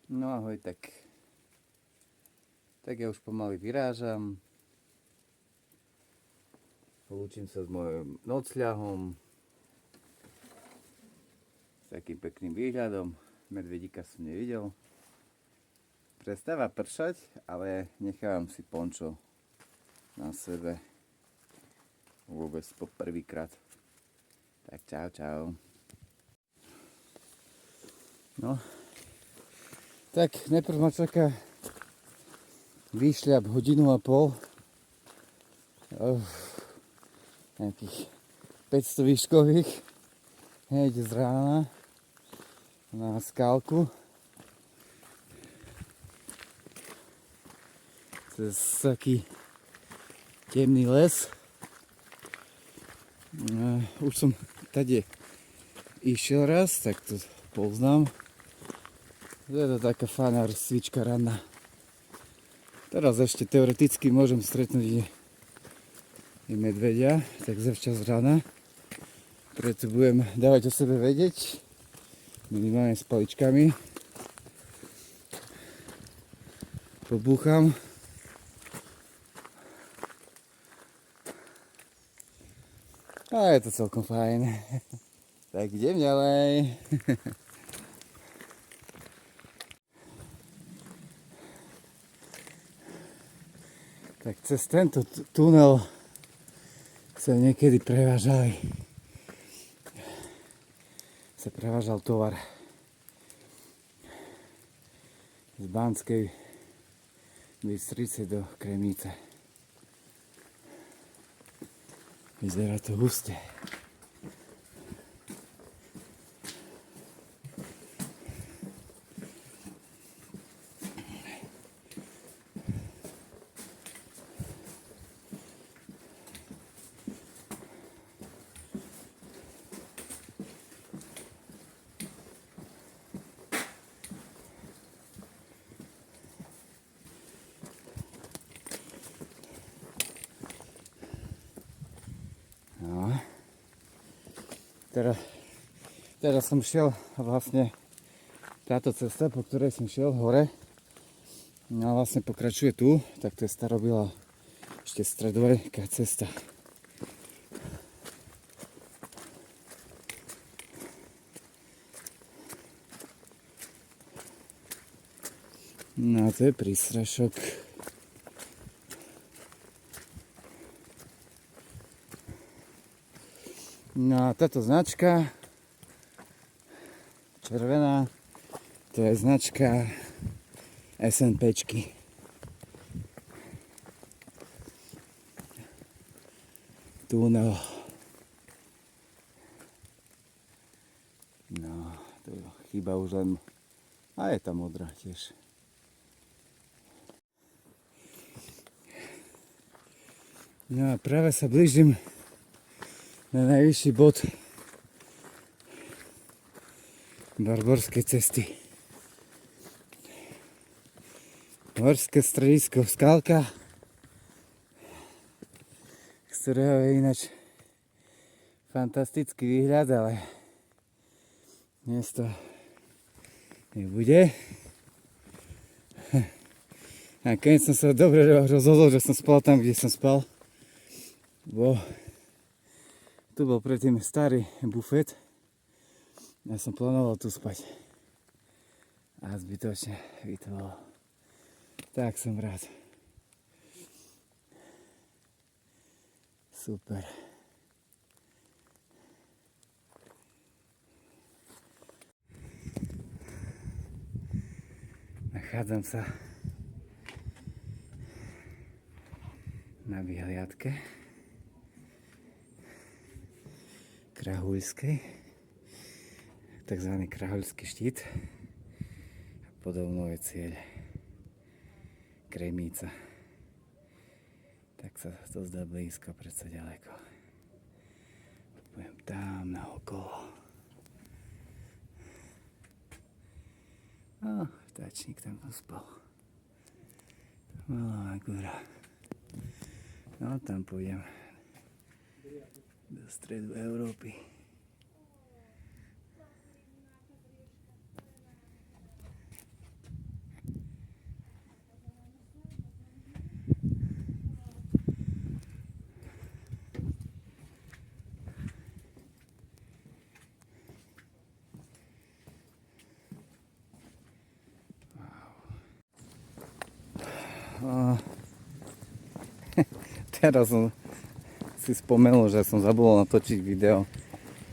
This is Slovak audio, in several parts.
No ahoj, tak ja už pomaly vyrážam. Lúčim sa s mojím nocľahom. S takým pekným výhľadom. Medvedíka som nevidel. Prestáva pršať, ale nechávam si pončo na sebe. Vôbec po prvýkrát. Tak čau. No. Tak najprv ma čaká výšľap 1,5 hodiny. Nejakých 500 výškových. Hneď z rána na skalku. Cez taký temný les. Už som tady išiel raz, tak to poznám. Je to taká fajná rozcvička ranná. Teraz ešte teoreticky môžem stretnúť i medvedia, tak zavčas rána. Preto budem dávať o sebe vedieť, minimálne s paličkami. Pobúcham. A je to celkom fajn. Tak idem ďalej. Tak cez tento tunel sa niekedy prevážal tovar z Banskej Bystrice do Kremnice. Vyzerá to huste. Teraz som šiel vlastne táto cesta, po ktorej som šiel hore. No a vlastne pokračuje tu, tak to je starobylá ešte stredoveká cesta. No a to je prístrašok. No a táto značka červená, to je značka SNPčky. Tunel. No, to chýba už len... A je tam modrá tiež. No a práve sa blížim na najvyšší bod Barborskej cesty. Horské stredisko Skalka, z ktorého je ináč fantastický výhľad, ale dnes to nebude. A keď som sa dobre rozhodol, že som spal tam, kde som spal, bo tu bol predtým starý bufet. Ja som plánoval tu spať. A zbytočne vytvol. Tak som rád. Super. Nachádzam sa na vyhliadke Krahuľskej, takzvaný Krahuľský štít. Podobno je cieľ Kremnica. Tak sa to zdá blízko, predsa ďaleko. Budem tam na okolo. A vtáčnik tam spal. Malá góra. No tam pôjdem do stredu Európy. teraz som si spomenul, že som zabudol natočiť video,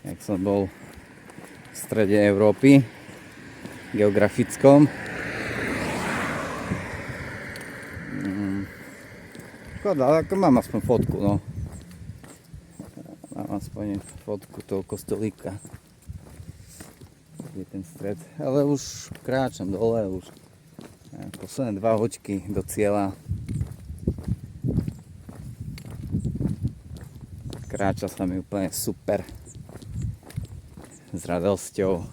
jak som bol v strede Európy, geografickom. Škoda, ale ako mám aspoň fotku, no. Mám aspoň fotku toho kostolíka. Je ten stred, ale už kráčam dole, už posledné 2 hoďky do cieľa. Kráča sa mi úplne super, s radosťou.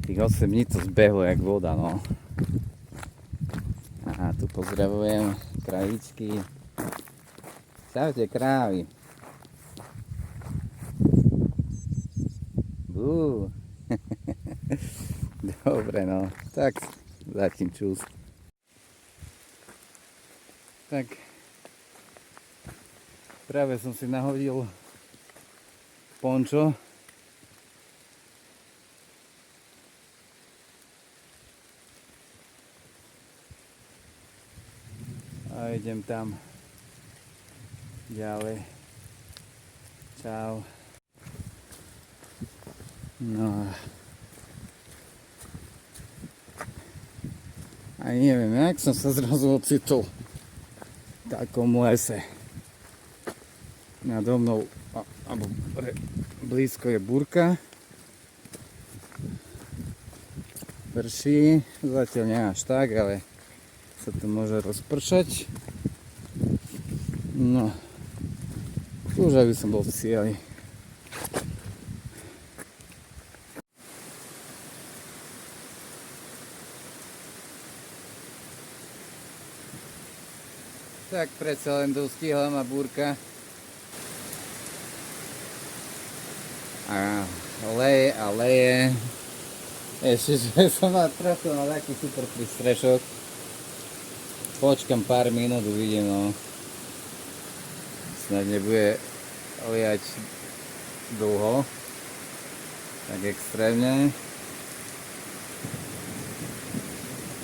Tých 8 dní to zbehlo jak voda, no. Aha, tu pozdravujem kravičky. Čaute krávy. Dobre, no, tak zatím čus. Tak, práve som si nahodil pončo. A idem tam ďalej. Čau. No a neviem, jak som sa zrazu ocitol v takom lese. Nado mnou, alebo blízko je búrka. Prší, zatiaľ nie až tak, ale sa to môže rozpršať. No, už aby som bol v cieli. Tak predsa len dostihla ma búrka. A leje a leje. Ešte, že som ma trafil na taký super prístrešok. Počkam pár minút, uvidím, no. Snad nebude liať dlho. Tak extrémne.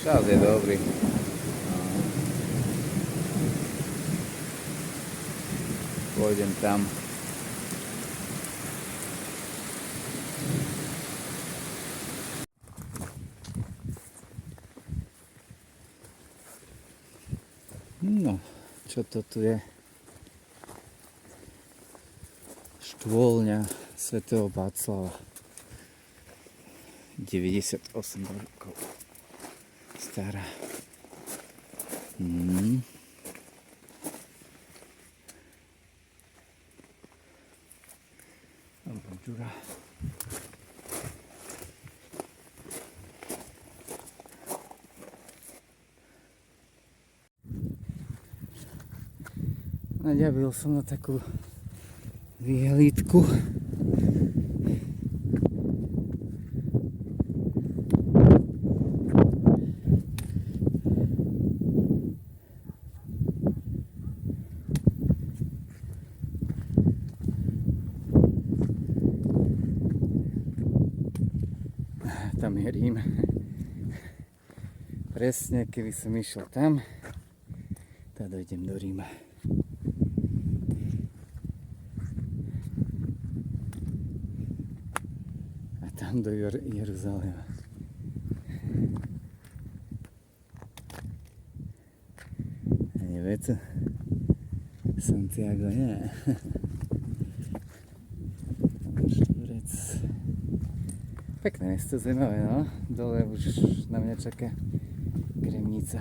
Čas je dobrý. Pôjdem tam. No, čo to tu je? Štôlňa svätého Václava. 98 rokov stará. Ďura. Naďabil som na takú výhlídku. Tam je Rím. Presne, keby som išiel tam, tak dojdem do Ríma. A tam do Jeruzalema. A nie tu? Santiago nie. Štvorec. Pekné miesto, zaujímavé, no. Dole už na mňa čaká Kremnica.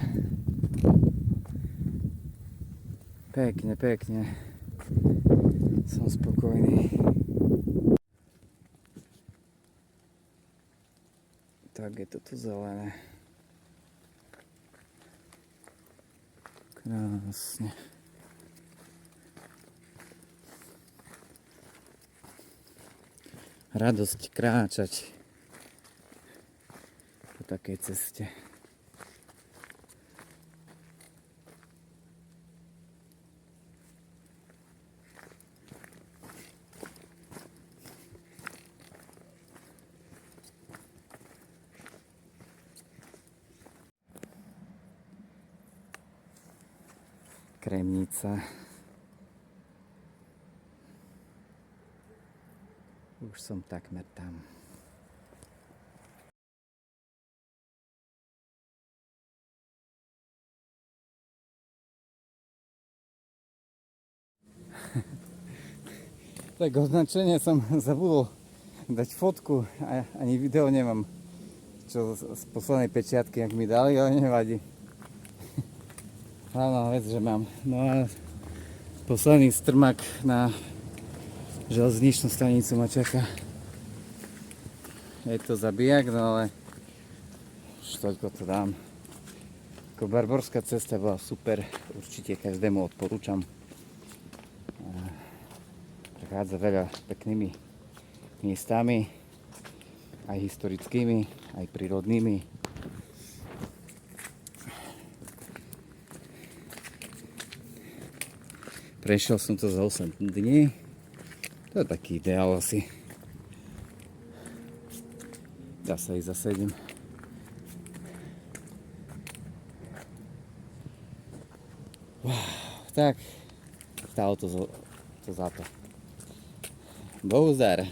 Pekne, pekne. Som spokojný. Tak je to tu zelené. Krásne. Radosť kráčať po takej ceste. Kremnica. Už som takmer tam. Tak označenie som zabudol dať fotku a ani video nemám, čo z poslednej pečiatky, ak mi dali, ale nevadí. Hlavná vec, že mám. No a posledný strmak na železničnú stanicu ma čaká. Je to zabijak, no ale už toľko to dám. Ako Barborská cesta bola super, určite každému odporúčam. Prechádza veľa peknými miestami, aj historickými, aj prírodnými. Prešiel som to za 8 dní. To je taký ideál asi. Dá sa ísť za 7. Tak, stálo to za to. Bohuzdar.